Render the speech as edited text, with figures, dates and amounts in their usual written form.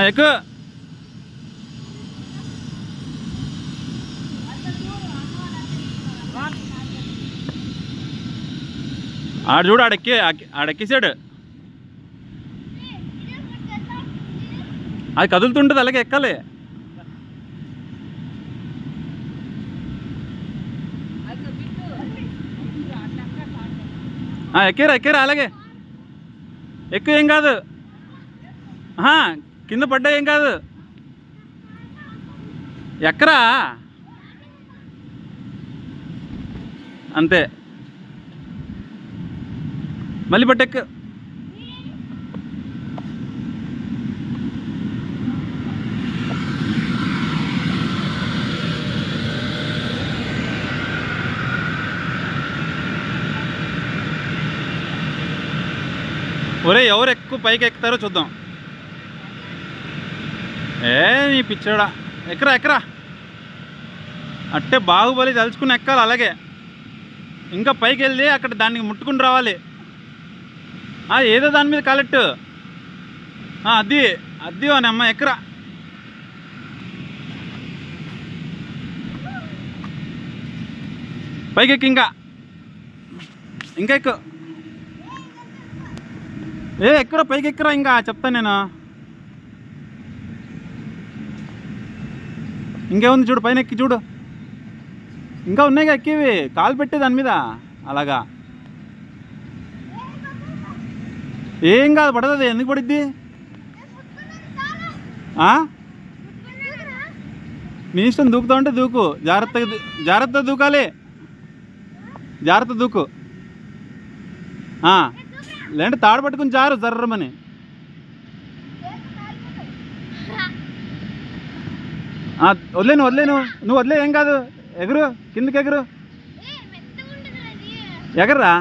ఎక్కువ ఆడు చూడు ఆడెక్కేసాడు. అది కదులుతుంటుంది, అలాగే ఎక్కాలి. ఎక్కేరా అలాగే ఎక్కువ, ఏం కాదు. కింద పడ్డా ఏం కాదు, ఎక్కరా అంతే. మళ్ళీ పట్టెక్కు. ఒరే ఎవరు ఎక్కువ పైకి ఎక్కుతారో చూద్దాం. నీ పిచ్చోడా, ఎక్కరా అట్టే బాహుబలి తలుచుకుని ఎక్కాలి. అలాగే ఇంకా పైకి వెళ్ళి అక్కడ దానికి ముట్టుకుని రావాలి. ఏదో దాని మీద కాలెట్టు. అది అని అమ్మ, ఎక్కరా. పైకి ఎక్కి, ఇంకా ఎక్కువ. ఎక్కరా పైకి ఎక్కరా, ఇంకా చెప్తాను నేను. ఇంకేముంది చూడు, పైన ఎక్కి చూడు, ఇంకా ఉన్నాయిగా ఎక్కేవి. కాలు పెట్టే దాని మీద అలాగా. ఏం కాదు, పడదు. ఎందుకు పడిద్ది? నీ ఇష్టం, దూకుతా ఉంటే దూకు. జాగ్రత్తగా దూకాలి, జాగ్రత్త దూకు. లేదంటే తాడు పట్టుకుని జారు జర్రమని. వదిలేను నువ్వు వదిలే, ఏం కాదు. ఎగురు, కిందకి ఎగురు, ఎగర్రా.